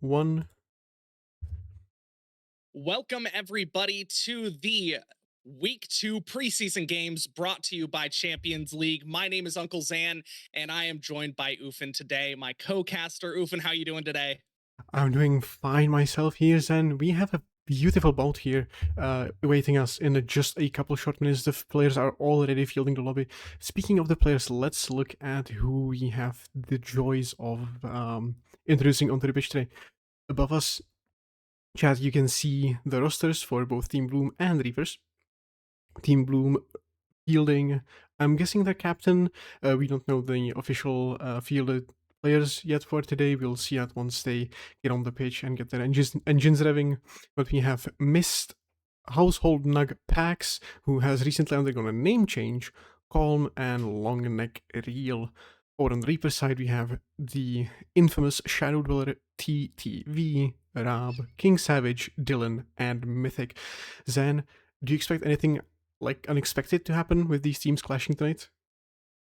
One. Welcome, everybody, to the Week 2 preseason games brought to you by Champions League. My name is Uncle Zan, and I am joined by Ufin today, my co-caster. Ufin, how you doing today? I'm doing fine myself here, Zen. We have a beautiful bout here awaiting us in just a couple short minutes. The players are already fielding the lobby. Speaking of the players, let's look at who we have the joys of introducing onto the pitch today. Above us, chat, you can see the rosters for both Team Bloom and Reapers. Team Bloom fielding. I'm guessing the captain. We don't know the official fielded players yet for today. We'll see that once they get on the pitch and get their engines revving. But we have Mist, Household Nug Pax, who has recently undergone a name change, Calm, and Long Neck Reel. Or on the Reaper side, we have the infamous Shadow Dweller TTV, Rab, King Savage, Dylan, and Mythic. Zan, do you expect anything unexpected to happen with these teams clashing tonight?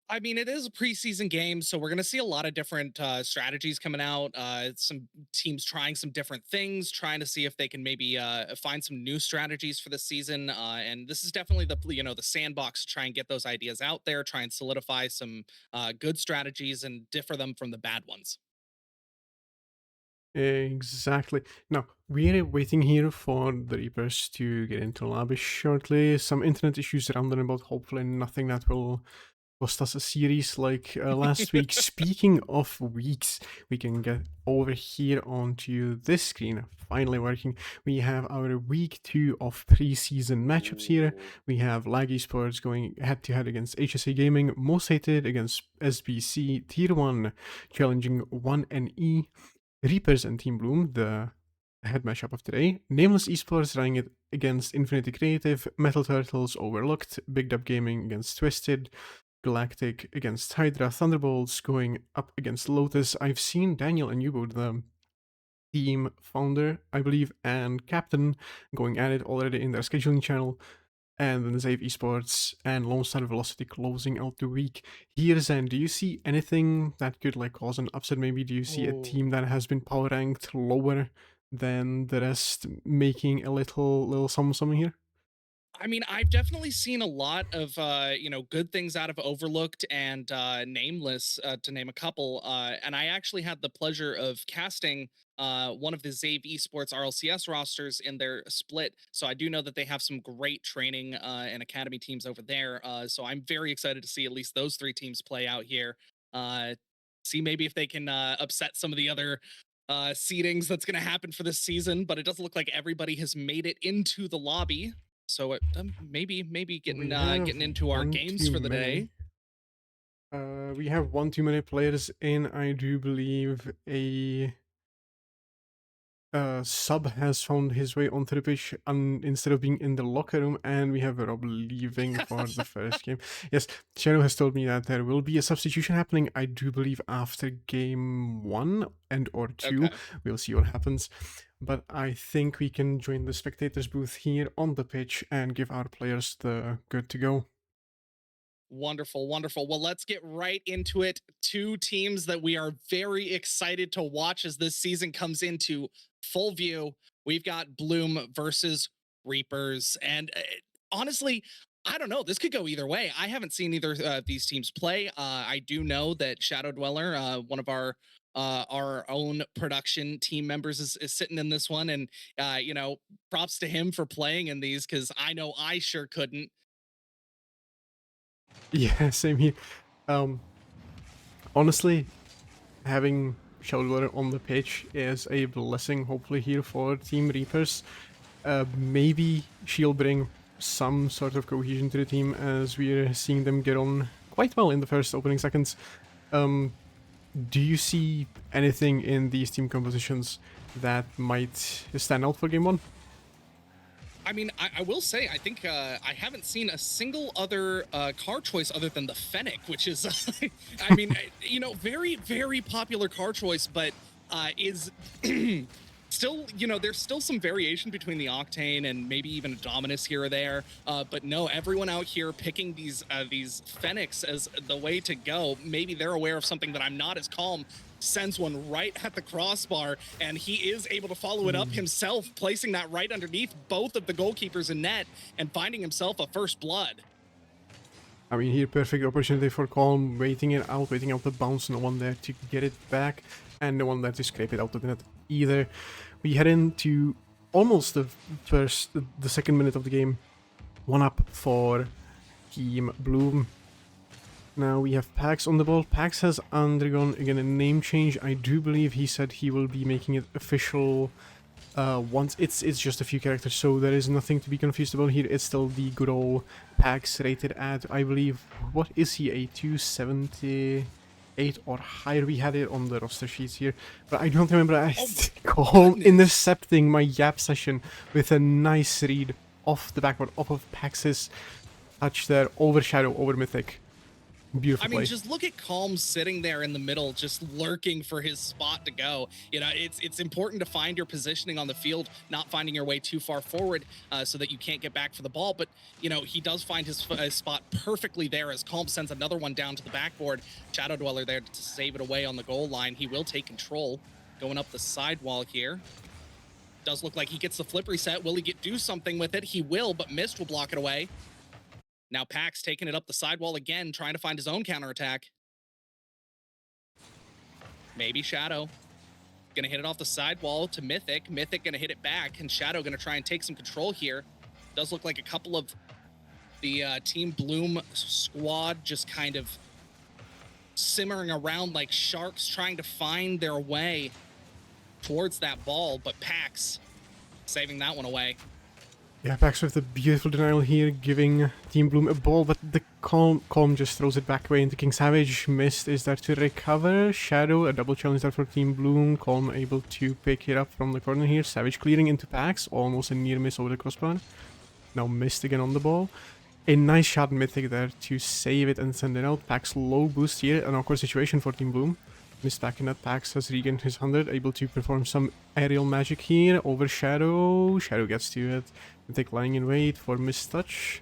I mean, it is a preseason game, so we're going to see a lot of different strategies coming out. Some teams trying some different things, trying to see if they can maybe find some new strategies for the season. And this is definitely the sandbox to try and get those ideas out there, try and solidify some good strategies and differ them from the bad ones. Exactly. Now, we're waiting here for the Reapers to get into lobby shortly. Some internet issues around and about, hopefully nothing that will cost us a series like last week. Speaking of weeks, we can get over here onto this screen. Finally working. We have our week 2 of preseason matchups here. We have Laggy Sports going head to head against HSA Gaming, Most Hated against SBC, Tier 1 challenging 1NE, Reapers and Team Bloom, the head matchup of today. Nameless Esports running it against Infinity Creative, Metal Turtles Overlooked, Big Dub Gaming against Twisted, Galactic against Hydra, Thunderbolts going up against Lotus. I've seen Daniel and Yubo, the team founder, I believe, and captain, going at it already in their scheduling channel. And then Zave Esports and Lone Star Velocity closing out the week. Here, Zen, do you see anything that could cause an upset? Maybe do you see a team that has been power ranked lower than the rest making a little something here? I mean, I've definitely seen a lot of good things out of Overlooked and Nameless, to name a couple. And I actually had the pleasure of casting one of the Zave Esports RLCS rosters in their split. So I do know that they have some great training and academy teams over there. So I'm very excited to see at least those three teams play out here. Uh, See maybe if they can upset some of the other seedings that's going to happen for this season. But it doesn't look like everybody has made it into the lobby. So maybe We getting have into our one games too for the day. many. We have one too many players in, I do believe, a Sub has found his way onto the pitch instead of being in the locker room, and we have Rob leaving for the first game. Yes, Shadow has told me that there will be a substitution happening, I do believe, after game 1 and or 2. Okay. We'll see what happens. But I think we can join the spectators booth here on the pitch and give our players the good to go. Wonderful, wonderful. Well, let's get right into it. Two teams that we are very excited to watch as this season comes into full view. We've got Bloom versus Reapers. And honestly, I don't know. This could go either way. I haven't seen either of these teams play. I do know that Shadow Dweller, one of our own production team members, is sitting in this one, and props to him for playing in these because I know I sure couldn't. Yeah, same here. Um, Honestly, having Shoulder on the pitch is a blessing, hopefully, here for Team Reapers. Maybe she'll bring some sort of cohesion to the team as we're seeing them get on quite well in the first opening seconds. Um, do you see anything in these team compositions that might stand out for game one? I mean, I will say, I think I haven't seen a single other car choice other than the Fennec, which is, I mean, very, very popular car choice, but is still, there's still some variation between the Octane and maybe even a Dominus here or there. But no, everyone out here picking these Fennecs as the way to go. Maybe they're aware of something that I'm not as calm sends one right at the crossbar, and he is able to follow it up himself, placing that right underneath both of the goalkeepers in net and finding himself a first blood. I mean, here, perfect opportunity for Calm, waiting out the bounce, no one there to get it back, and no one there to scrape it out of the net either. We head into almost the second minute of the game. 1 up for Team Bloom. Now we have Pax on the ball. Pax has undergone, again, a name change. I do believe he said he will be making it official once. It's just a few characters, so there is nothing to be confused about here. It's still the good old Pax, rated at, I believe, what is he, a 278 or higher? We had it on the roster sheets here, but I don't remember. Calm intercepting my Yap session with a nice read off the backboard, off of Pax's touch there, over Shadow, over Mythic. Beautiful play. Just look at Calm sitting there in the middle, just lurking for his spot to go. It's important to find your positioning on the field, not finding your way too far forward so that you can't get back for the ball. But, he does find his spot perfectly there as Calm sends another one down to the backboard. Shadow Dweller there to save it away on the goal line. He will take control going up the sidewall here. Does look like he gets the flip reset. Will he do something with it? He will, but Mist will block it away. Now Pax taking it up the sidewall again, trying to find his own counterattack. Maybe Shadow. Gonna hit it off the sidewall to Mythic. Mythic gonna hit it back, and Shadow gonna try and take some control here. Does look like a couple of the Team Bloom squad just kind of simmering around like sharks, trying to find their way towards that ball, but Pax saving that one away. Yeah, Pax with a beautiful denial here, giving Team Bloom a ball, but the Calm just throws it back away into King Savage. Mist is there to recover. Shadow, a double challenge there for Team Bloom. Calm able to pick it up from the corner here. Savage clearing into Pax, almost a near miss over the crossbar. Now Mist again on the ball. A nice shot Mythic there to save it and send it out. Pax low boost here, an awkward situation for Team Bloom. Mist back in that. Pax has regained his 100, able to perform some aerial magic here over Shadow. Shadow gets to it. Mythic lying in wait for Mist touch.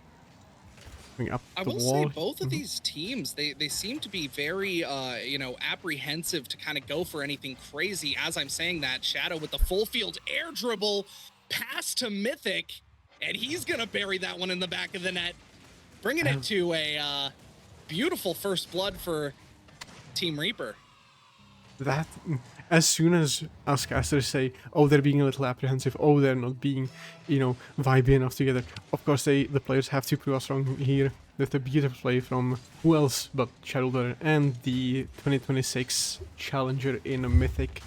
Going up the wall. I will say both of these teams, they seem to be very, apprehensive to kind of go for anything crazy. As I'm saying that, Shadow with the full field air dribble, pass to Mythic, and he's going to bury that one in the back of the net. Bringing it to a beautiful first blood for Team Reaper. That, as soon as us casters say, oh, they're being a little apprehensive, oh, they're not being, vibey enough together, of course the players have to prove us wrong here with a beautiful play from who else but Shadow and the 2026 challenger in a Mythic.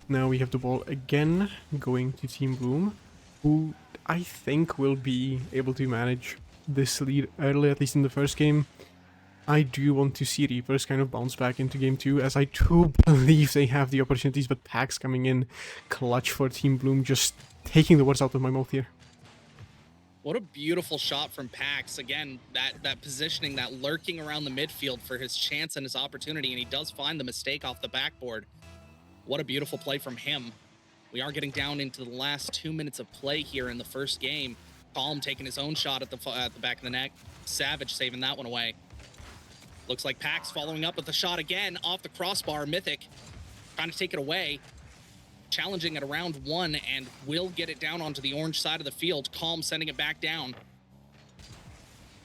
Now we have the ball again going to Team Bloom, who I think will be able to manage this lead early, at least in the first game. I do want to see Reapers kind of bounce back into game 2, as I do believe they have the opportunities, but Pax coming in clutch for Team Bloom, just taking the words out of my mouth here. What a beautiful shot from Pax. Again, that positioning, that lurking around the midfield for his chance and his opportunity, and he does find the mistake off the backboard. What a beautiful play from him. We are getting down into the last 2 minutes of play here in the first game. Calm taking his own shot at the back of the net. Savage saving that one away. Looks like Pax following up with the shot again off the crossbar. Mythic trying to take it away. Challenging at around 1 and will get it down onto the orange side of the field. Calm sending it back down.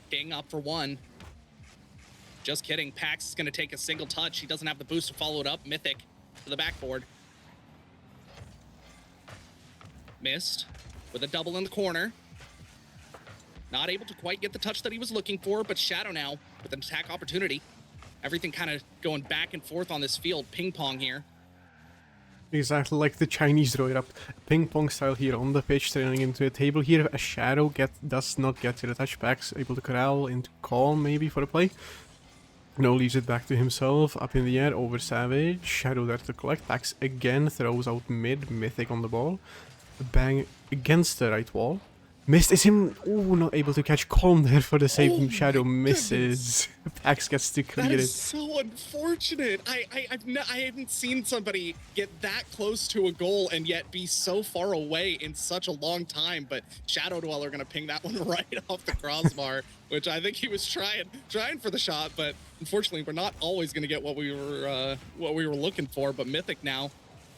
King up for 1. Just kidding. Pax is going to take a single touch. He doesn't have the boost to follow it up. Mythic to the backboard. Missed with a double in the corner. Not able to quite get the touch that he was looking for, but Shadow now with an attack opportunity. Everything kind of going back and forth on this field. Ping pong here. Exactly like the Chinese throw it up. Ping pong style here on the pitch, turning into a table here. A Shadow does not get to the touchbacks. Able to corral into Calm maybe for a play. No, leaves it back to himself. Up in the air over Savage. Shadow there to collect. Pax again throws out mid. Mythic on the ball. Bang against the right wall. Missed. Is him. Oh, not able to catch Calm there for the Oh save. my Shadow goodness. misses. Pax gets to That clear is it. so unfortunate. I haven't seen somebody get that close to a goal and yet be so far away in such a long time. But Shadow Dweller gonna ping that one right off the crossbar, which I think he was trying for the shot, but unfortunately, we're not always gonna get what we were looking for. But Mythic now,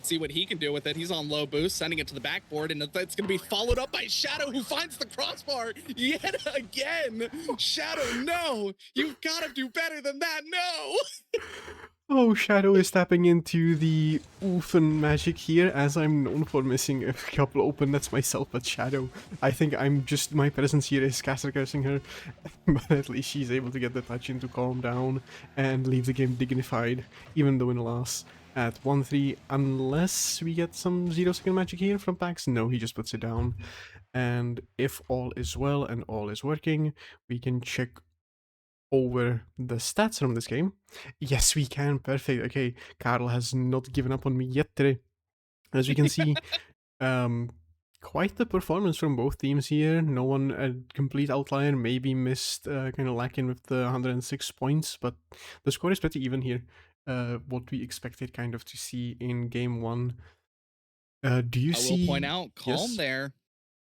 see what he can do with it. He's on low boost, sending it to the backboard, and it's going to be followed up by Shadow, who finds the crossbar yet again. Shadow, no, you've got to do better than that. No. Oh, Shadow is tapping into the Oothen magic here, as I'm known for missing a couple open nets myself, but Shadow, I think my presence here is caster cursing her, but at least she's able to get the touch in to calm down and leave the game dignified, even though in loss at 1-3, unless we get some 0-second magic here from Pax. No, he just puts it down. And if all is well and all is working, we can check over the stats from this game. Yes, we can. Perfect. Okay, Carl has not given up on me yet today. As we can see, um, quite the performance from both teams here. No one a complete outlier. Maybe missed kind of lacking with the 106 points, but the score is pretty even here. What we expected kind of to see in game one. Do you I will point see? out, Yes.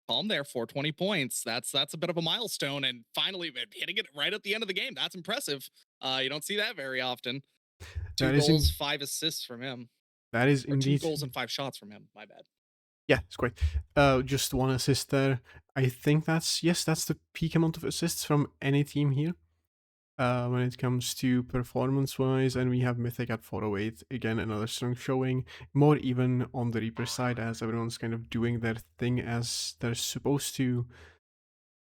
Calm there, 420 points. That's a bit of a milestone, and finally hitting it right at the end of the game. That's impressive. You don't see that very often. Two That is goals, 5 assists from him, that is or two indeed. goals and 5 shots from him. My bad. Yeah, it's great. Just one assist there. I think that's the peak amount of assists from any team here. When it comes to performance-wise, and we have Mythic at 408. Again, another strong showing. More even on the Reaper side, as everyone's kind of doing their thing as they're supposed to.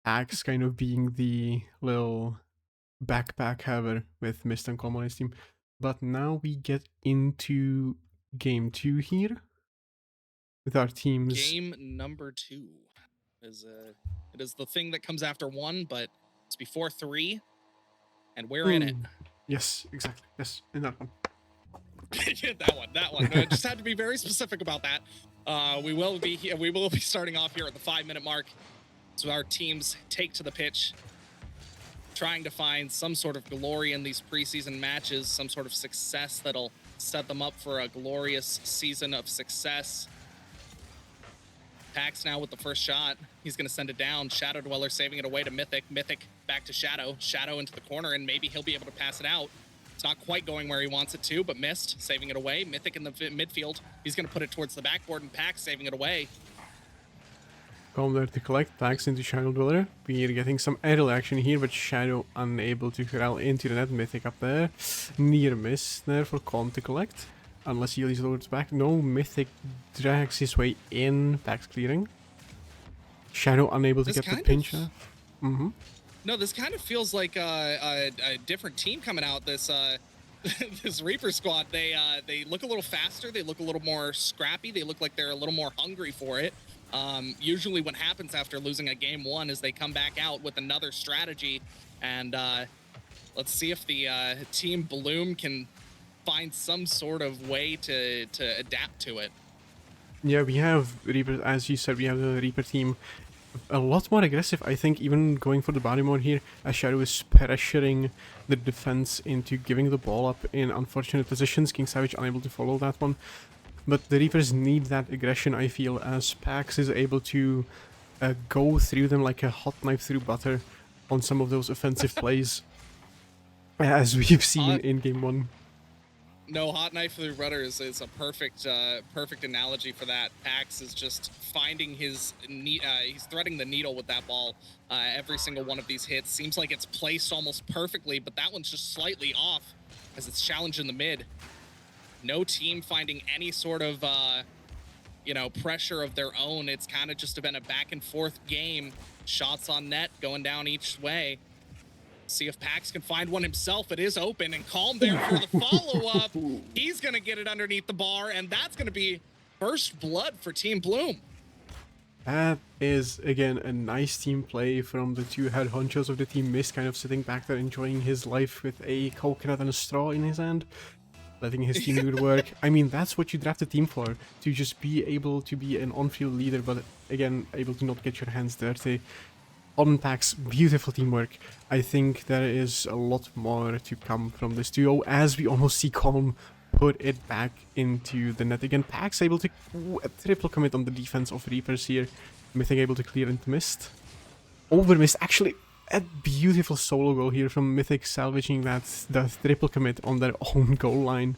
Axe kind of being the little backpack haver with Mist and Calm on his team. But now we get into game 2 here with our teams. Game number 2 is it is the thing that comes after 1, but it's before 3, and we're in it. Yes, exactly. Yes, in that one. that one. Just had to be very specific about that. We will be starting off here at the 5-minute mark. So our teams take to the pitch, trying to find some sort of glory in these preseason matches, some sort of success that'll set them up for a glorious season of success. Pax now with the first shot. He's going to send it down. Shadow Dweller saving it away to Mythic. Mythic back to Shadow. Shadow into the corner, and maybe he'll be able to pass it out. It's not quite going where he wants it to, but missed, saving it away. Mythic in the midfield. He's going to put it towards the backboard, and Pax saving it away. Calm there to collect. Pax into Shadow Dweller. We are getting some aerial action here, but Shadow unable to corral into the net. Mythic up there. Near miss there for Calm to collect. Unless he leads towards back. No, Mythic drags his way in. Pax clearing. Shadow unable to get the pinch. No, this kind of feels like a different team coming out. This this Reaper squad. They look a little faster. They look a little more scrappy. They look like they're a little more hungry for it. Usually what happens after losing a game 1 is they come back out with another strategy, and let's see if the team Bloom can find some sort of way to adapt to it. Yeah, we have Reaper, as you said, we have the Reaper team a lot more aggressive, I think, even going for the body mode here, as Shadow is pressuring the defense into giving the ball up in unfortunate positions. King Savage unable to follow that one. But the Reapers need that aggression, I feel, as Pax is able to go through them like a hot knife through butter on some of those offensive plays, as we've seen in Game 1. No, hot knife through rudder is a perfect analogy for that. Pax is just finding his he's threading the needle with that ball. Every single one of these hits seems like it's placed almost perfectly, but that one's just slightly off as it's challenged in the mid. No team finding any sort of pressure of their own. It's kind of just been a back and forth game. Shots on net going down each way. See if Pax can find one himself. It is open, and Calm there for the follow-up. He's going to get it underneath the bar, and that's going to be first blood for Team Bloom. That is, again, a nice team play from the two head honchos of the team. Mist kind of sitting back there enjoying his life with a coconut and a straw in his hand. letting his team do the work. I mean, that's what you draft a team for, to just be able to be an on-field leader, but again, able to not get your hands dirty. On Pack's beautiful teamwork. I think there is a lot more to come from this duo, as we almost see Calm put it back into the net again. Pack's able to triple commit on the defense of Reapers here. Mythic able to clear into Mist. Over Mist, actually, a beautiful solo goal here from Mythic, salvaging that triple commit on their own goal line.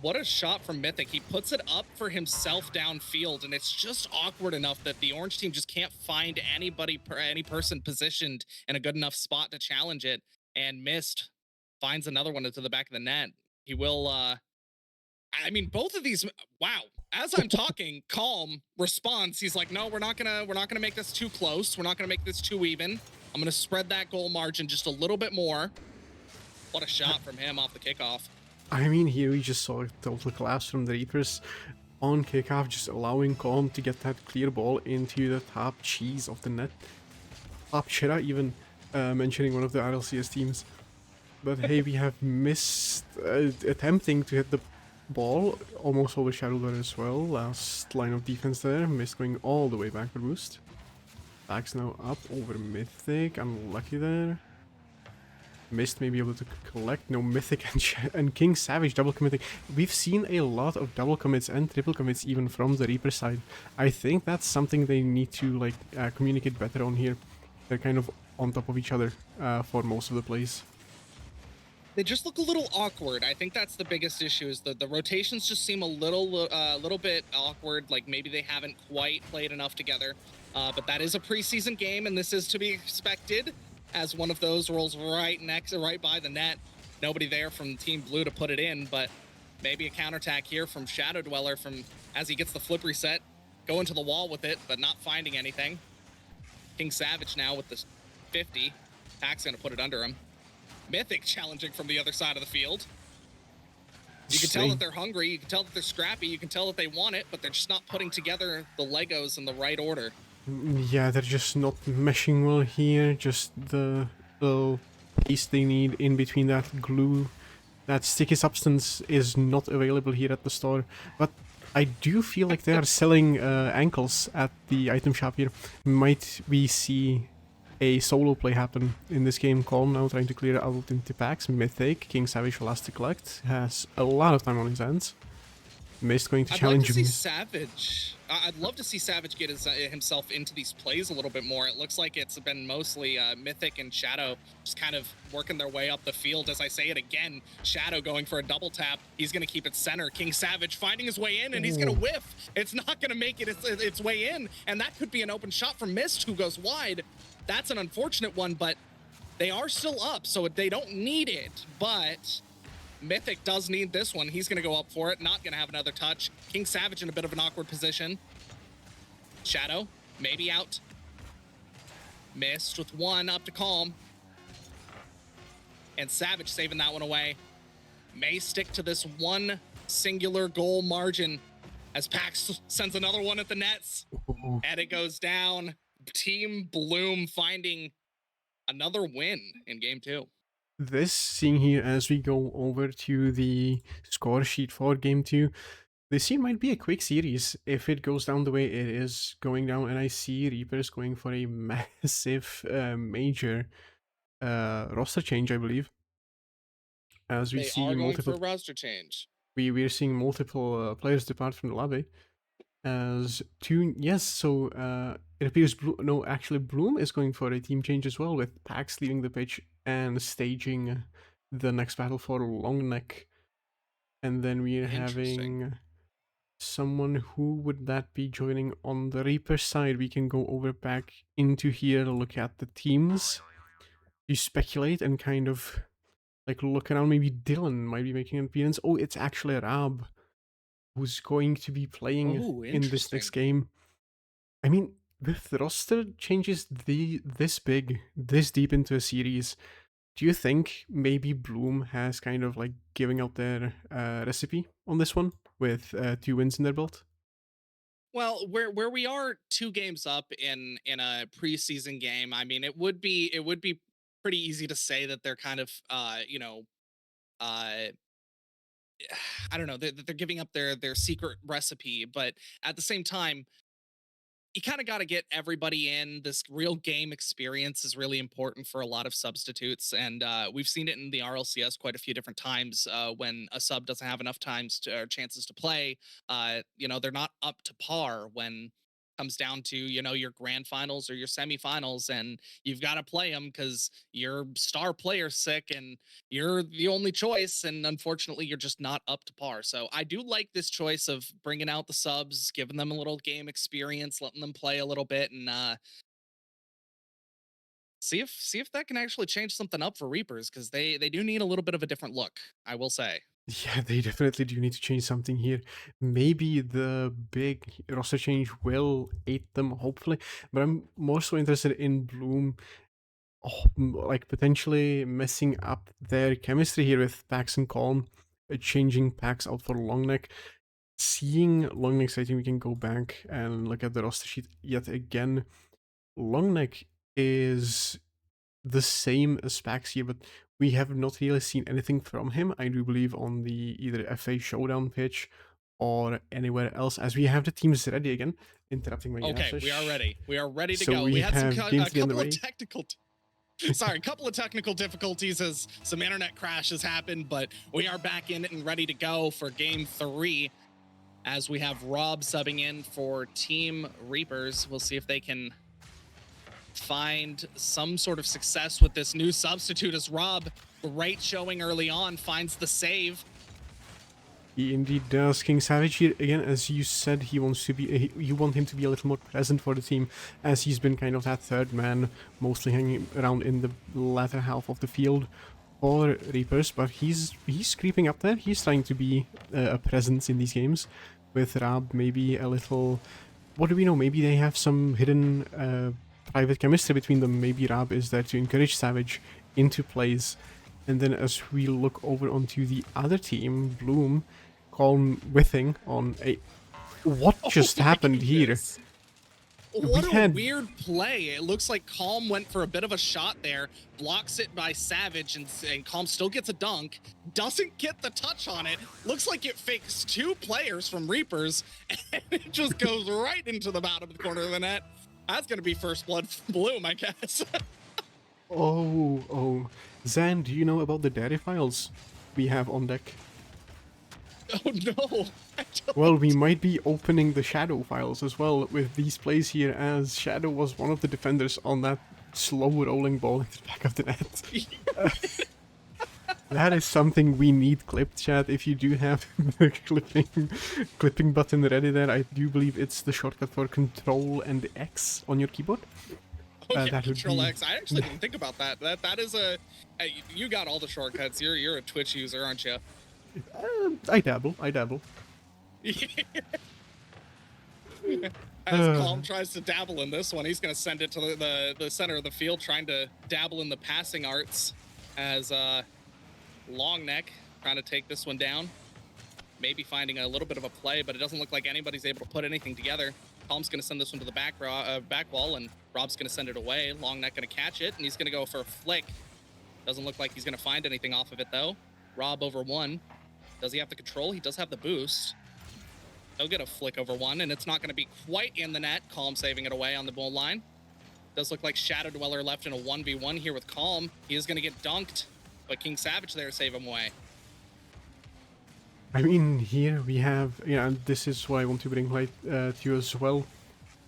What a shot from Mythic. He puts it up for himself downfield, and it's just awkward enough that the orange team just can't find any person positioned in a good enough spot to challenge it. And Mist finds another one into the back of the net. He will, I mean, both of these, wow. As I'm talking, Calm responds. He's like, no, we're not gonna make this too close. We're not gonna make this too even. I'm gonna spread that goal margin just a little bit more. What a shot from him off the kickoff. I mean, here we just saw a total collapse from the Reapers on kickoff, just allowing Calm to get that clear ball into the top cheese of the net. Top Chira even mentioning one of the RLCS teams. But hey, we have missed attempting to hit the ball, almost overshadowed there as well. Last line of defense there, missed going all the way back for boost. Back's now up over Mythic, unlucky there. Mist may be able to collect. No, Mythic and King Savage double committing. We've seen a lot of double commits and triple commits even from the Reaper side. I think that's something they need to like communicate better on here. They're kind of on top of each other for most of the plays. They just look a little awkward. I think that's the biggest issue. Is the rotations just seem a little bit awkward. Like maybe they haven't quite played enough together. But that is a preseason game, and this is to be expected. As one of those rolls right by the net. Nobody there from Team Blue to put it in, but maybe a counterattack here from Shadow Dweller from as he gets the flip reset, going to the wall with it, but not finding anything. King Savage now with the 50. Pack's gonna put it under him. Mythic challenging from the other side of the field. You can tell that they're hungry, you can tell that they're scrappy, you can tell that they want it, but they're just not putting together the Legos in the right order. Yeah, they're just not meshing well here. Just the little piece they need in between that glue. That sticky substance is not available here at the store. But I do feel like they are selling ankles at the item shop here. Might we see a solo play happen in this game? Calm now trying to clear out into packs. Mythic, King Savage for last to collect. Has a lot of time on his hands. Mist going to challenge him. I'd love to see Savage get himself into these plays a little bit more. It looks like it's been mostly Mythic and Shadow just kind of working their way up the field. As I say it again, Shadow going for a double tap. He's going to keep it center. King Savage finding his way in, and he's going to whiff. It's not going to make it its way in, and that could be an open shot from Mist, who goes wide. That's an unfortunate one, but they are still up, so they don't need it. But Mythic does need this one. He's going to go up for it. Not going to have another touch. King Savage in a bit of an awkward position. Shadow, maybe out. Missed with one up to Calm. And Savage saving that one away. May stick to this one singular goal margin as Pax sends another one at the nets. And it goes down. Team Bloom finding another win in game 2. This scene here as we go over to the score sheet for game 2. This scene might be a quick series if it goes down the way it is going down, and I see Reapers going for a massive major roster change, I believe. As we They see are going multiple for a roster change. we're seeing multiple players depart from the lobby. As two, yes, so it appears actually Bloom is going for a team change as well, with Pax leaving the pitch and staging the next battle for Longneck. And then we're having someone, who would that be joining on the Reaper side? We can go over back into here, look at the teams. You speculate and kind of like look around. Maybe Dylan might be making an appearance. Oh, it's actually Rab who's going to be playing in this next game. I mean, with the roster changes this big, this deep into a series, do you think maybe Bloom has kind of like giving out their recipe on this one with 2 wins in their belt? Well, where we are 2 games up in a preseason game, I mean, it would be pretty easy to say that they're kind of uh I don't know, they're giving up their secret recipe, but at the same time, you kind of got to get everybody in. This real game experience is really important for a lot of substitutes, and we've seen it in the RLCS quite a few different times when a sub doesn't have enough times to, or chances to play. They're not up to par when comes down to your grand finals or your semifinals, and you've got to play them because your star player's sick and you're the only choice, and unfortunately you're just not up to par. So I do like this choice of bringing out the subs, giving them a little game experience, letting them play a little bit, and see if that can actually change something up for Reapers, because they do need a little bit of a different look, I will say. Yeah, they definitely do need to change something here. Maybe the big roster change will aid them, hopefully. But I'm more so interested in Bloom, like potentially messing up their chemistry here with Pax and Calm, changing Pax out for Longneck. Seeing Longneck's rating, we can go back and look at the roster sheet yet again. Longneck is the same as Pax here, but we have not really seen anything from him, I do believe, on the either FA Showdown pitch or anywhere else, as we have the teams ready again. Interrupting my Okay, we are gaffers. ready. We are ready to So go. we We had have a games to be couple of underway. sorry, a couple of technical difficulties as some internet crashes happened, but we are back in it and ready to go for game 3 as we have Rob subbing in for Team Reapers. We'll see if they can find some sort of success with this new substitute, as Rob, great showing early on, finds the save. He indeed does. King Savage here again, as you said, he wants to be. You want him to be a little more present for the team, as he's been kind of that third man, mostly hanging around in the latter half of the field for Reapers. But he's creeping up there. He's trying to be a presence in these games. With Rab, maybe a little. What do we know? Maybe they have some hidden private chemistry between them. Maybe Rab is there to encourage Savage into plays. And then as we look over onto the other team, Bloom, Calm whiffing on a... What just happened here? What a weird play. It looks like Calm went for a bit of a shot there, blocks it by Savage, and Calm still gets a dunk, doesn't get the touch on it. Looks like it fakes 2 players from Reapers, and it just goes right into the bottom of the corner of the net. That's going to be first blood for Bloom, I guess. Oh. Zan, do you know about the dairy files we have on deck? Oh no, I don't. Well, we might be opening the Shadow files as well with these plays here, as Shadow was one of the defenders on that slow rolling ball in the back of the net. That is something we need clipped, chat. If you do have the clipping button ready there, I do believe it's the shortcut for Control and X on your keyboard. Okay, That would Control be... X. I actually didn't think about that. That is a... you got all the shortcuts. You're a Twitch user, aren't you? I dabble. As Calm tries to dabble in this one, he's going to send it to the center of the field, trying to dabble in the passing arts, as Longneck trying to take this one down. Maybe finding a little bit of a play, but it doesn't look like anybody's able to put anything together. Calm's going to send this one to the back wall, and Rob's going to send it away. Longneck going to catch it, and he's going to go for a flick. Doesn't look like he's going to find anything off of it, though. Rob over 1. Does he have the control? He does have the boost. He'll get a flick over 1, and it's not going to be quite in the net. Calm saving it away on the goal line. Does look like Shadow Dweller left in a 1v1 here with Calm. He is going to get dunked, but King Savage there to save him away. I mean, here we have, and this is why I want to bring light to you as well.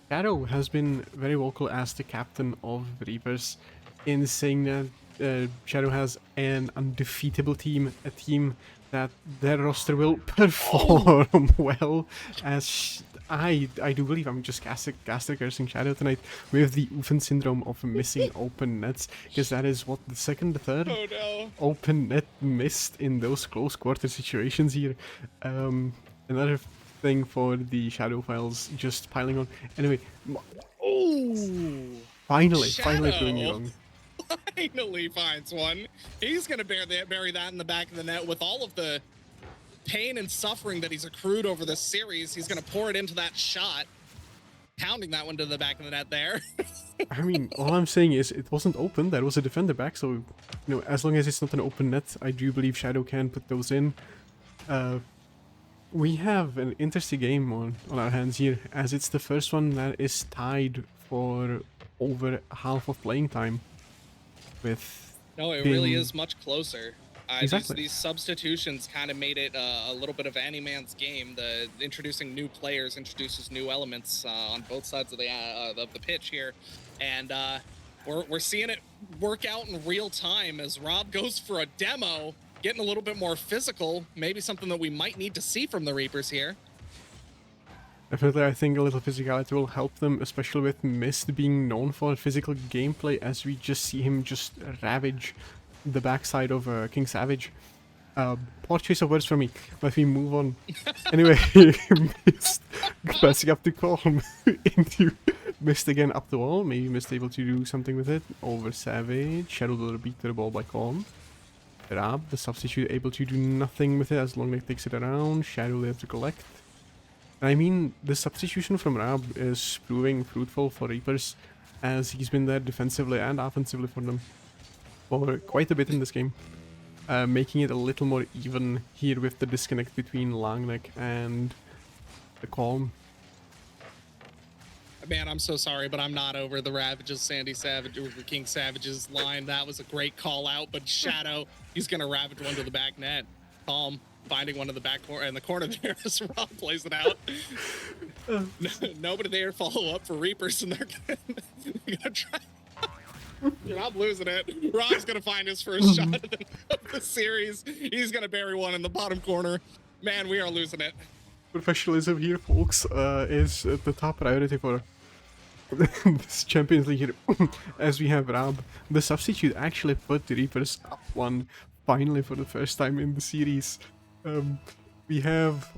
Shadow has been very vocal as the captain of Reapers in saying that Shadow has an undefeatable team, a team that their roster will perform well, as I do believe I'm just caster cursing Shadow tonight with the Ufen syndrome of missing open nets, because that is what the second, third open net missed in those close quarter situations here. Another thing for the Shadow files just piling on. Anyway, finally proving me wrong. Finally finds one. He's going to bury that in the back of the net with all of the pain and suffering that he's accrued over this series. He's going to pour it into that shot, pounding that one to the back of the net there. I mean, all I'm saying is it wasn't open. There was a defender back, so as long as it's not an open net, I do believe Shadow can put those in. Uh, we have an interesting game on our hands here, as it's the first one that is tied for over half of playing time with No, it really being is much closer. These exactly. these substitutions kind of made it a little bit of any man's game. The introducing new players introduces new elements on both sides of the pitch here, and we're seeing it work out in real time as Rob goes for a demo, getting a little bit more physical. Maybe something that we might need to see from the Reapers here. Definitely, I think a little physicality will help them, especially with Mist being known for physical gameplay, as we just see him just ravage the backside of King Savage. Poor choice of words for me. Let me move on. Anyway, Mist passing up to Calm into Mist again up the wall. Maybe Mist able to do something with it. Over Savage. Shadow will beat the ball by Calm. Rab, the substitute, able to do nothing with it as long as it takes it around. Shadow there to collect. I mean, the substitution from Rab is proving fruitful for Reapers, as he's been there defensively and offensively for them for quite a bit in this game, making it a little more even here with the disconnect between Longneck and the Calm. Man, I'm so sorry, but I'm not over the Ravages, Sandy Savage, or the King Savage's line. That was a great call out, but Shadow, he's gonna ravage one to the back net. Calm, finding one in the back corner in the corner there as Rob plays it out. Nobody there to follow up for Reapers, and they're gonna try. You're not losing it. Rob's gonna find his first shot of the series. He's gonna bury one in the bottom corner. Man, we are losing it. Professionalism here, folks, is the top priority for this Champions League here. As we have Rab, the substitute actually put the Reapers up one finally for the first time in the series. We have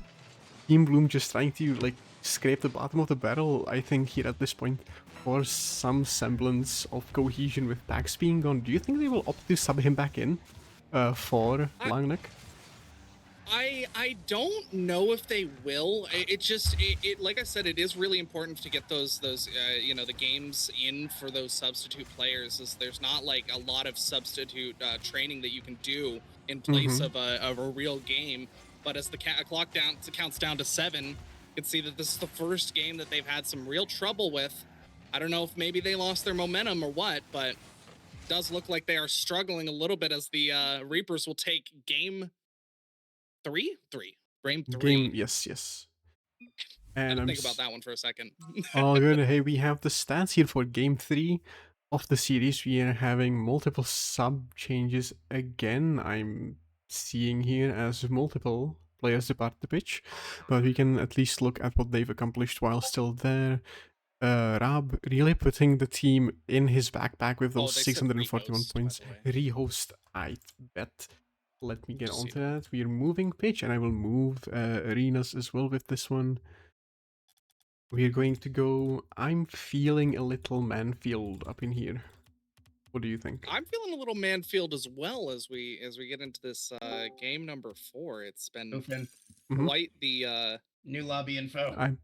Team Bloom just trying to like scrape the bottom of the barrel, I think, here at this point, for some semblance of cohesion with Pax being gone. Do you think they will opt to sub him back in for Langneck? I don't know if they will. It just like I said, it is really important to get those the games in for those substitute players. As there's not like a lot of substitute training that you can do in place of a real game. But as the clock counts down to 7, you can see that this is the first game that they've had some real trouble with. I don't know if maybe they lost their momentum or what, but it does look like they are struggling a little bit as the Reapers will take game game Game, 3. yes. I And had to think about that one for a second. oh good. Hey, we have the stats here for game 3 of the series. We are having multiple sub changes again. I'm seeing here as multiple players depart the pitch, but we can at least look at what they've accomplished while still there. Rab really putting the team in his backpack with Oh, those they said 641 rehost, by points. the way. Rehost, I bet. Let me get Just, onto that. We're moving pitch, and I will move arenas as well with this one. We're going to go. I'm feeling a little Manfield up in here. What do you think? I'm feeling a little Manfield as well as we get into this game number 4. It's been Open. Mm-hmm. quite the New lobby info.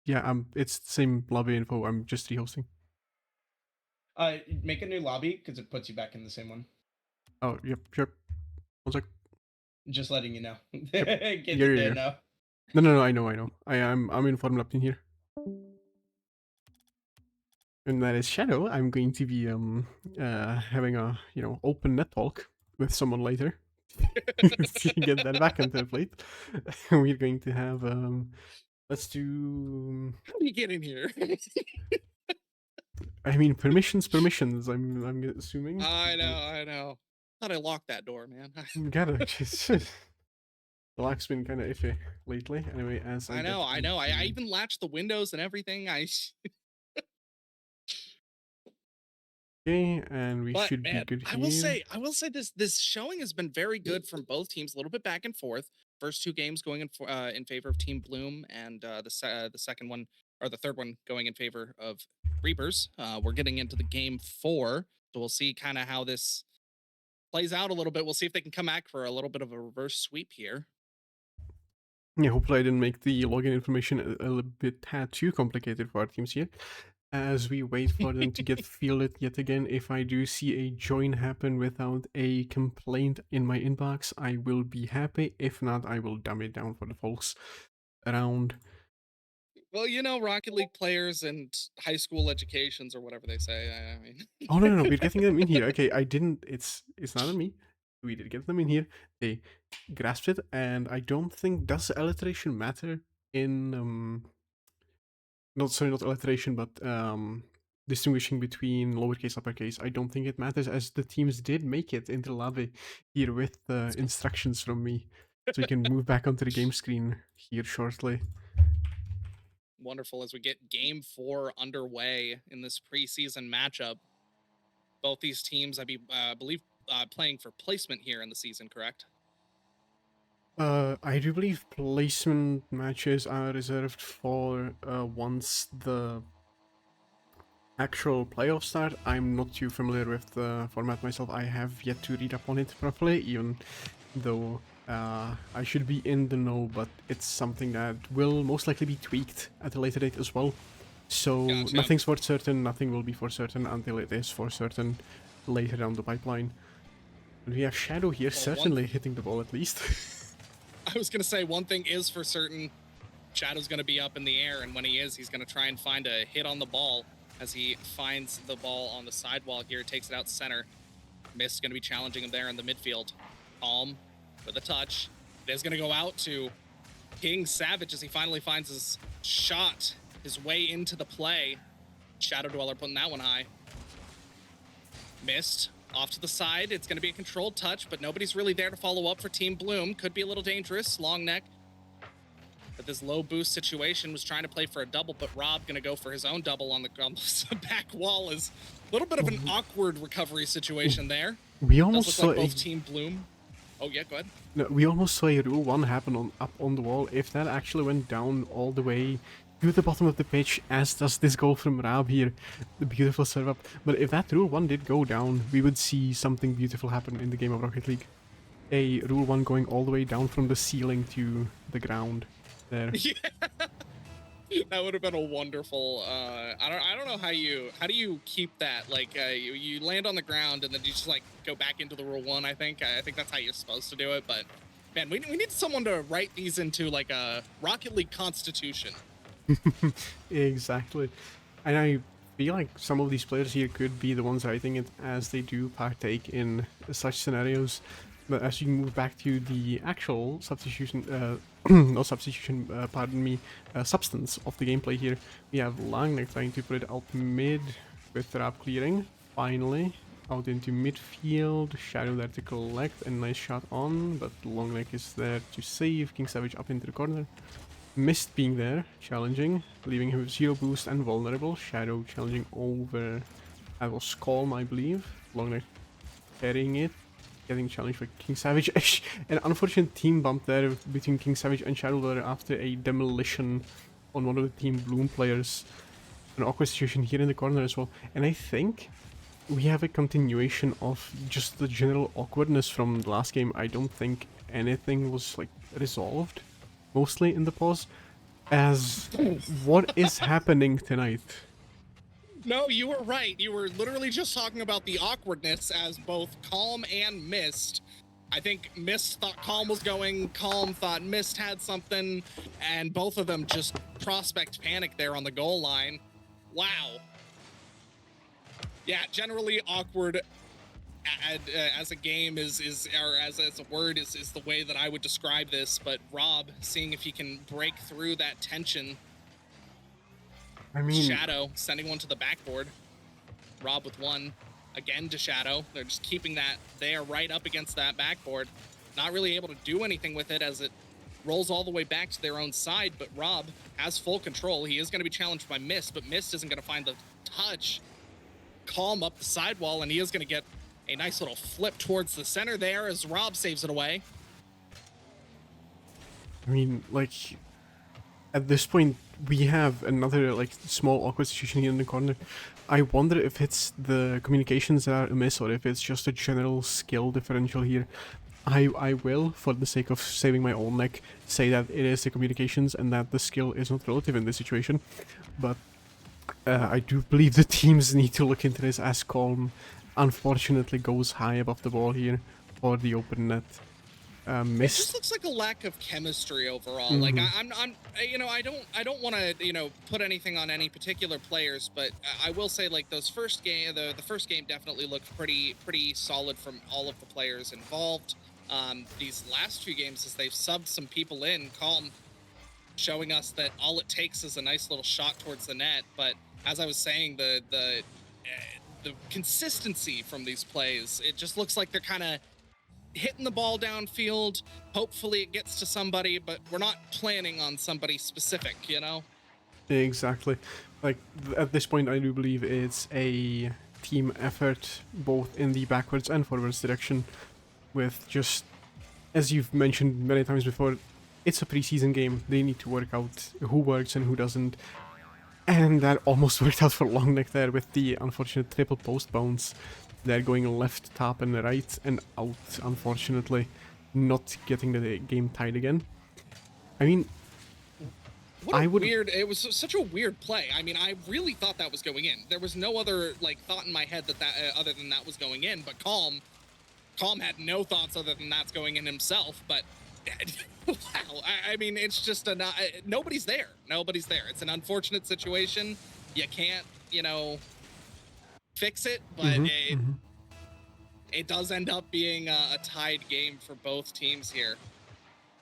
Yeah. It's the same lobby info. I'm just rehosting. Make a new lobby because it puts you back in the same one. Oh, yep, sure. One sec. Just letting you know. Yep. Kids Yeah. didn't know. No. I know. I'm informed up in here. And that is Shadow. I'm going to be having a open net talk with someone later to get that back onto the plate. We're going to have let's do. how do you get in here? I mean, permissions. I'm assuming. I know. Thought I locked that door, man. Gotta just. The lock's been kind of iffy lately. Anyway, as I know. I even latched the windows and everything. Okay, and we But should be man, good I here. will say this showing has been very good from both teams. A little bit back and forth. First 2 games going in favor of Team Bloom, and the second one or the third one going in favor of Reapers. We're getting into the game 4, so we'll see kind of how this plays out a little bit. We'll see if they can come back for a little bit of a reverse sweep here. Yeah, hopefully I didn't make the login information a little bit too complicated for our teams here. As we wait for them to get fielded yet again, if I do see a join happen without a complaint in my inbox, I will be happy. If not, I will dumb it down for the folks around. Well, you know, Rocket League players and high school educations or whatever they say. I mean, Oh no, no, no, we're getting them in here. Okay, I didn't. It's not on me. We did get them in here. They grasped it, and I don't think does alliteration matter in not sorry, not alliteration, but distinguishing between lowercase uppercase. I don't think it matters, as the teams did make it into the lobby here with instructions from me, so you can move back onto the game screen here shortly. wonderful as we get game 4 underway in this preseason matchup. Both these teams, believe, playing for placement here in the season, correct? I do believe placement matches are reserved for once the actual playoffs start. I'm not too familiar with the format myself. I have yet to read up on it properly, even though I should be in the know, but it's something that will most likely be tweaked at a later date as well. So Gotcha. nothing's for certain, nothing will be for certain until it is for certain later down the pipeline. And we have Shadow here, certainly hitting the ball at least. I was going to say, one thing is for certain, Shadow's going to be up in the air, and when he is, he's going to try and find a hit on the ball as he finds the ball on the sidewall here, takes it out center. Mist going to be challenging him there in the midfield. Calm with a touch. It is going to go out to King Savage as he finally finds his shot, his way into the play. Shadow Dweller putting that one high. Mist off to the side. It's going to be a controlled touch, but nobody's really there to follow up for Team Bloom. Could be a little dangerous. Long neck. But this low boost situation was trying to play for a double, but Rob going to go for his own double on the back wall. Is a little bit of an awkward recovery situation there. We almost saw like both Team Bloom. Oh yeah, go ahead. No, we almost saw a rule 1 happen up on the wall. If that actually went down all the way to the bottom of the pitch, as does this goal from Rab here, the beautiful serve up. But if that rule 1 did go down, we would see something beautiful happen in the game of Rocket League. A rule 1 going all the way down from the ceiling to the ground there. Yeah. That would have been a wonderful. I don't know how do you keep that? Like you land on the ground and then you just like go back into the rule 1. I think that's how you're supposed to do it. But man, we need someone to write these into like a Rocket League constitution. Exactly. And I feel like some of these players here could be the ones writing it, as they do partake in such scenarios. But as you move back to the actual substitution, no substitution, pardon me, substance of the gameplay here, we have Langneck trying to put it out mid with Rab clearing. Finally, out into midfield, Shadow there to collect, a nice shot on, but Longneck is there to save, King Savage up into the corner. Mist being there, challenging, leaving him with 0 boost and vulnerable. Shadow challenging over, that was Calm, I believe. Longneck carrying it, getting challenged by King Savage. An unfortunate team bump there between King Savage and Shadow there after a demolition on one of the Team Bloom players. An awkward situation here in the corner as well. And I think we have a continuation of just the general awkwardness from the last game. I don't think anything was like resolved, mostly in the pause. As what is happening tonight? No, you were right. You were literally just talking about the awkwardness as both Calm and Mist. I think Mist thought Calm was going, Calm thought Mist had something, and both of them just prospect panic there on the goal line. Wow. Yeah, generally awkward as a game is or as a word is the way that I would describe this, but Rob seeing if he can break through that tension. I mean, Shadow sending one to the backboard. Rob with one again to Shadow. They're just keeping that there right up against that backboard. Not really able to do anything with it as it rolls all the way back to their own side, but Rob has full control. He is going to be challenged by Mist, but Mist isn't going to find the touch. Calm up the sidewall, and he is going to get a nice little flip towards the center there as Rob saves it away. I mean, like, at this point, we have another, like, small awkward situation here in the corner. I wonder if it's the communications that are amiss or if it's just a general skill differential here. I will, for the sake of saving my own neck, say that it is the communications and that the skill is not relative in this situation. But I do believe the teams need to look into this as Calm unfortunately goes high above the ball here for the open net. It just Missed. looks like a lack of chemistry overall. Like Mhm. I don't want to put anything on any particular players, but I will say like those first game, the first game definitely looked pretty solid from all of the players involved. These last few games, as they've subbed some people in, Calm showing us that all it takes is a nice little shot towards the net. But as I was saying, the consistency from these plays, it just looks like they're kind of hitting the ball downfield. Hopefully it gets to somebody, but we're not planning on somebody specific, you know? Exactly. Like at this point, I do believe it's a team effort, both in the backwards and forwards direction. With just, as you've mentioned many times before, it's a preseason game. They need to work out who works and who doesn't. And that almost worked out for Longneck there with the unfortunate triple post bounce. They're going left, top, and right, and out, unfortunately. Not getting the game tied again. I mean, What I a would. weird, it was such a weird play. I mean, I really thought that was going in. There was no other like thought in my head that other than that was going in, but Calm had no thoughts other than that's going in himself, but wow. I mean, it's just nobody's there. Nobody's there. It's an unfortunate situation. You can't, fix it, but Mhm, it mhm. it does end up being a tied game for both teams here.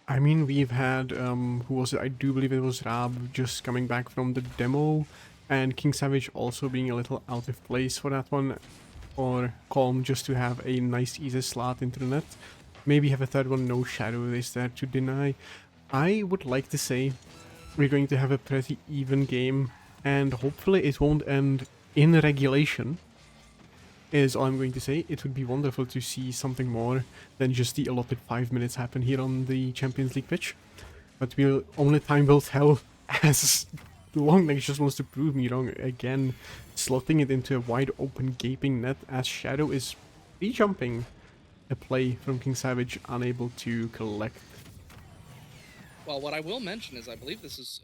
I mean, we've had, who was it? I do believe it was Rab just coming back from the demo, and King Savage also being a little out of place for that one, or Calm just to have a nice easy slot into the net. Maybe have a third one, no Shadow is there to deny. I would like to say we're going to have a pretty even game, and hopefully it won't end in regulation, is all I'm going to say. It would be wonderful to see something more than just the allotted 5 minutes happen here on the Champions League pitch. But only time will tell, as Longneck just wants to prove me wrong again, slotting it into a wide open gaping net as Shadow is re-jumping a play from King Savage, unable to collect. Well, what I will mention is I believe this is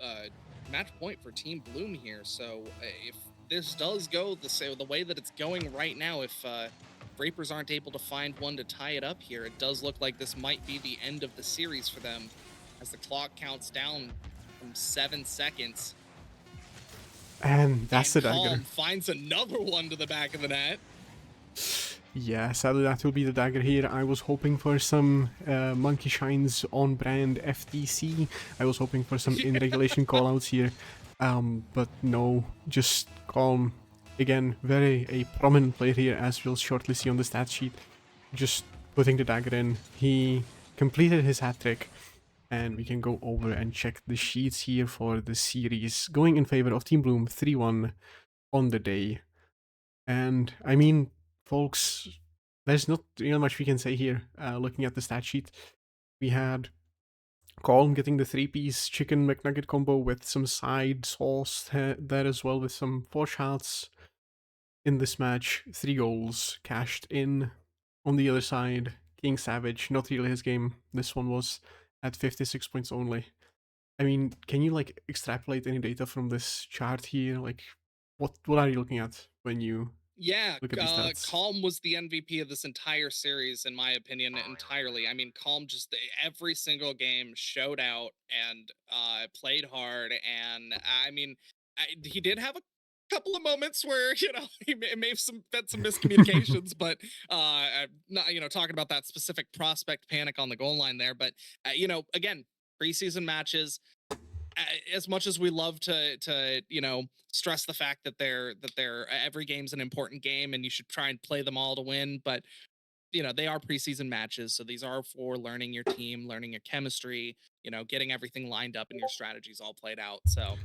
match point for Team Bloom here. So if this does go the way that it's going right now, if Reapers aren't able to find one to tie it up here, it does look like this might be the end of the series for them, as the clock counts down from 7 seconds. And that's the And dagger. Calm finds another one to the back of the net. Yeah, sadly that will be the dagger here. I was hoping for some Monkey Shines on brand FTC. I was hoping for some in regulation callouts here. But no, just Calm. Again, very a prominent player here, as we'll shortly see on the stat sheet. Just putting the dagger in. He completed his hat trick. And we can go over and check the sheets here for the series. Going in favor of Team Bloom 3-1 on the day. And I mean, folks, there's not really much we can say here. Looking at the stat sheet, we had Colm getting the 3-piece chicken McNugget combo with some side sauce there as well, with some 4 shots in this match, 3 goals cashed in. On the other side, King Savage, not really his game. This one was at 56 points only. I mean, can you like extrapolate any data from this chart here? Like, what are you looking at when you Yeah, look at these stats? Calm was the MVP of this entire series, in my opinion, entirely. I mean, Calm just every single game showed out and played hard, and I mean, he did have a couple of moments where he may have had some miscommunications, but I'm not talking about that specific prospect panic on the goal line there, but again, preseason matches, as much as we love to stress the fact that they're every game's an important game and you should try and play them all to win, but they are preseason matches, so these are for learning your team, learning your chemistry, getting everything lined up and your strategies all played out. So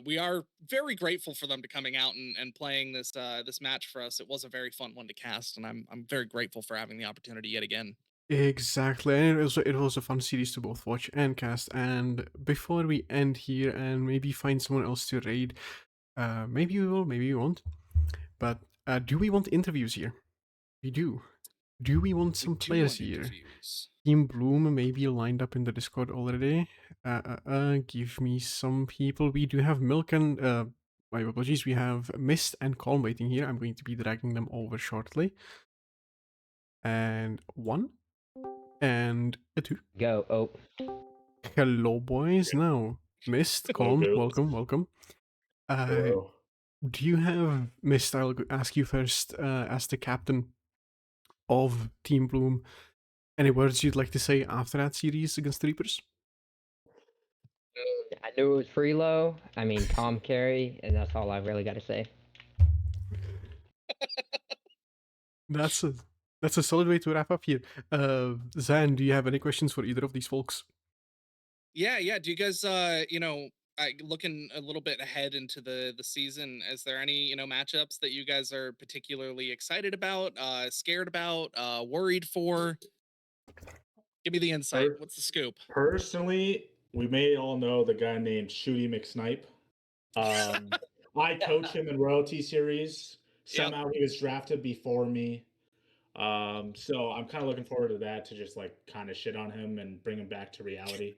we are very grateful for them to coming out and playing this match for us. It was a very fun one to cast, and I'm very grateful for having the opportunity yet again. Exactly, and it was a fun series to both watch and cast. And before we end here and maybe find someone else to raid, maybe we will, maybe we won't. But do we want interviews here? We do. Do we want We some do players want here? interviews. Team Bloom maybe lined up in the Discord already. Give me some people. We do have Milk and my apologies. We have Mist and Calm waiting here. I'm going to be dragging them over shortly. And 1 and a 2. Go. Oh. Hello, boys. Now, Mist, Calm, Okay. welcome. Hello. Do you have, Mist, I'll ask you first, as the captain of Team Bloom, any words you'd like to say after that series against the Reapers? I knew it was Freelo. I mean, Calm carry, and that's all I really got to say. That's a solid way to wrap up here. Zan, do you have any questions for either of these folks? Yeah. Do you guys, looking a little bit ahead into the season? Is there any matchups that you guys are particularly excited about, scared about, worried for? Give me the insight. What's the scoop? Personally, we may all know the guy named Shooty McSnipe. I coach him in Royalty Series. Yep. Somehow he was drafted before me. So I'm kind of looking forward to that, to just like kind of shit on him and bring him back to reality.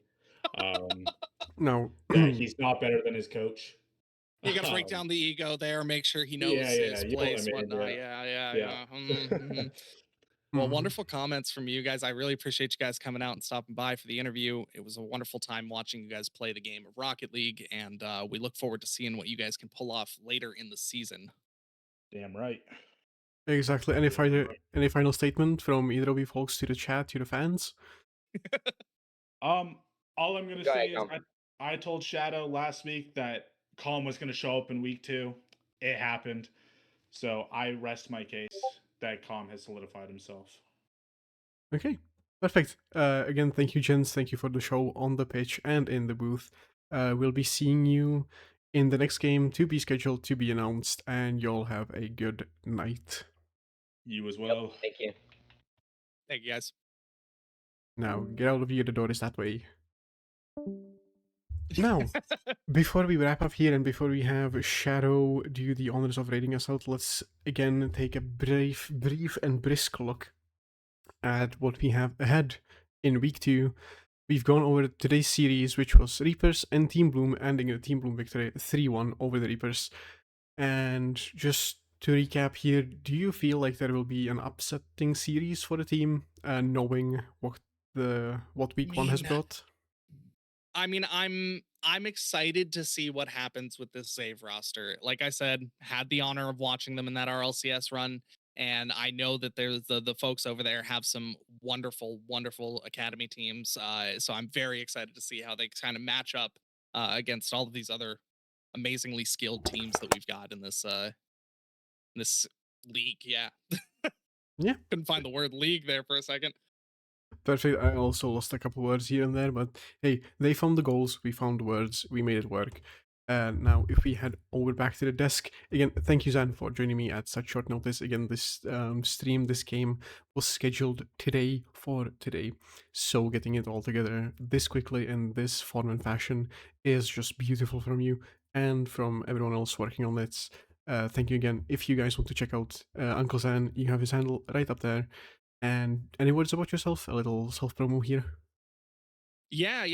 No. That he's not better than his coach. You got to break down the ego there, make sure he knows Yeah, his you know what I place, mean, whatnot. yeah. Yeah. Well, wonderful comments from you guys. I really appreciate you guys coming out and stopping by for the interview. It was a wonderful time watching you guys play the game of Rocket League, and we look forward to seeing what you guys can pull off later in the season. Damn right. Exactly. Any final statement from either of you folks to the chat, to the fans? All I'm gonna Go say ahead, is I told Shadow last week that Calm was gonna show up in week 2. It happened. So I rest my case that Calm has solidified himself. Okay, perfect. Again, thank you, gents. Thank you for the show on the pitch and in the booth. We'll be seeing you in the next game, to be scheduled, to be announced, and you'll have a good night. You as well. Yep, thank you. Thank you, guys. Now, get out of here. The door is that way. Now, before we wrap up here and before we have Shadow do the honors of raiding us out, let's again take a brief and brisk look at what we have ahead in week 2. We've gone over today's series, which was Reapers and Team Bloom, ending in a Team Bloom victory 3-1 over the Reapers. And just to recap here, do you feel like there will be an upsetting series for the team, knowing what week 1 has brought? I mean, I'm excited to see what happens with this save roster. Like I said, had the honor of watching them in that RLCS run, and I know that there's the folks over there have some wonderful academy teams. So I'm very excited to see how they kind of match up against all of these other amazingly skilled teams that we've got in this league. Yeah. Yeah. Couldn't find the word league there for a second. Perfect. I also lost a couple words here and there, but hey, they found the goals, we found the words, we made it work. Now, if we head over back to the desk, again, thank you, Zan, for joining me at such short notice. Again, this this game was scheduled today for today, so getting it all together this quickly in this form and fashion is just beautiful from you and from everyone else working on it. Thank you again. If you guys want to check out Uncle Zan, you have his handle right up there. And any words about yourself? A little self promo here. Yeah.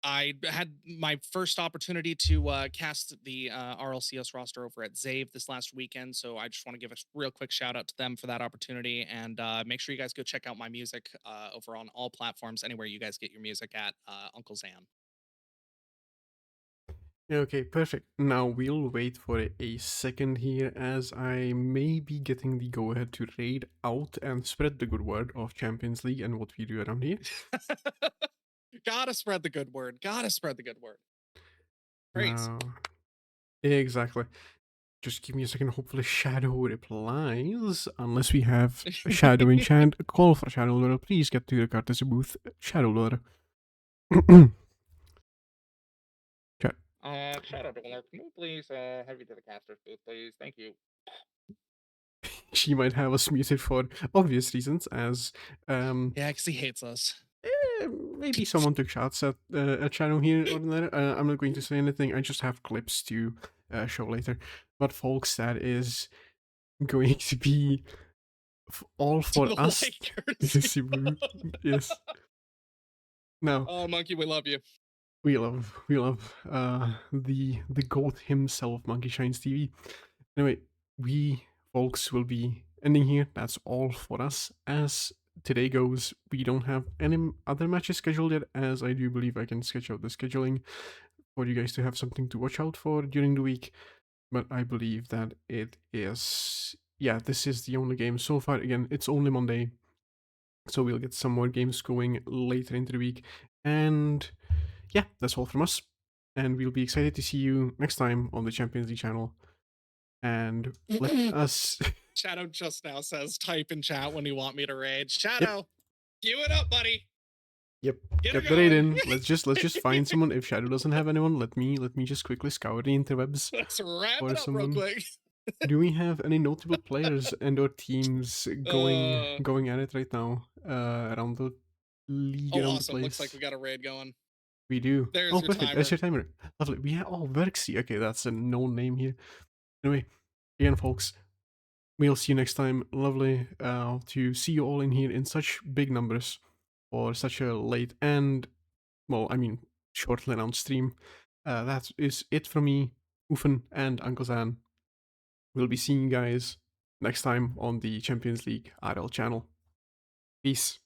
I had my first opportunity to cast the RLCS roster over at Zave this last weekend, so I just want to give a real quick shout out to them for that opportunity, and make sure you guys go check out my music over on all platforms, anywhere you guys get your music at, Uncle Zan. Okay, perfect. Now we'll wait for a second here as I may be getting the go ahead to raid out and spread the good word of Champions League and what we do around here. Gotta spread the good word. Praise. No. Exactly. Just give me a second. Hopefully, Shadow replies. Unless we have a Shadow in chat, a call for Shadow Lure. Please get to the courtesy booth. Shadow Lure. Shadow Lure, can you please have you to the caster's booth, please? Thank you. She might have us muted for obvious reasons, as Yeah, because he hates us. Maybe someone took shots at Shadow here or there. I'm not going to say anything. I just have clips to show later. But folks, that is going to be all for the us. Lakers. Yes. Now, Oh, Monkey, we love you. we love the goat himself, Monkey Shines TV. Anyway, we folks will be ending here. That's all for us. As today goes, we don't have any other matches scheduled yet, as I do believe I can sketch out the scheduling for you guys to have something to watch out for during the week. But I believe that it is, yeah, this is the only game so far. Again, it's only Monday, so we'll get some more games going later into the week. And yeah, that's all from us. And we'll be excited to see you next time on the Champions League channel. And let us. Shadow just now says type in chat when you want me to raid. Shadow, give it up, buddy. Yep, Get get her the raid going. in. Let's just find someone. If Shadow doesn't have anyone, let me just quickly scour the interwebs Let's wrap for it up real someone. quick. Do we have any notable players and or teams going at it right now around the league, around the Awesome. place? Looks like we got a raid going. We do. There's Oh, your perfect. That's timer. your timer. Lovely. We have Verxy. Okay, that's a known name here. Anyway, again, folks, we'll see you next time. Lovely to see you all in here in such big numbers for such a late and, well, I mean, shortly announced stream. That is it from me, Ufen, and Uncle Zan. We'll be seeing you guys next time on the Champions League RL channel. Peace.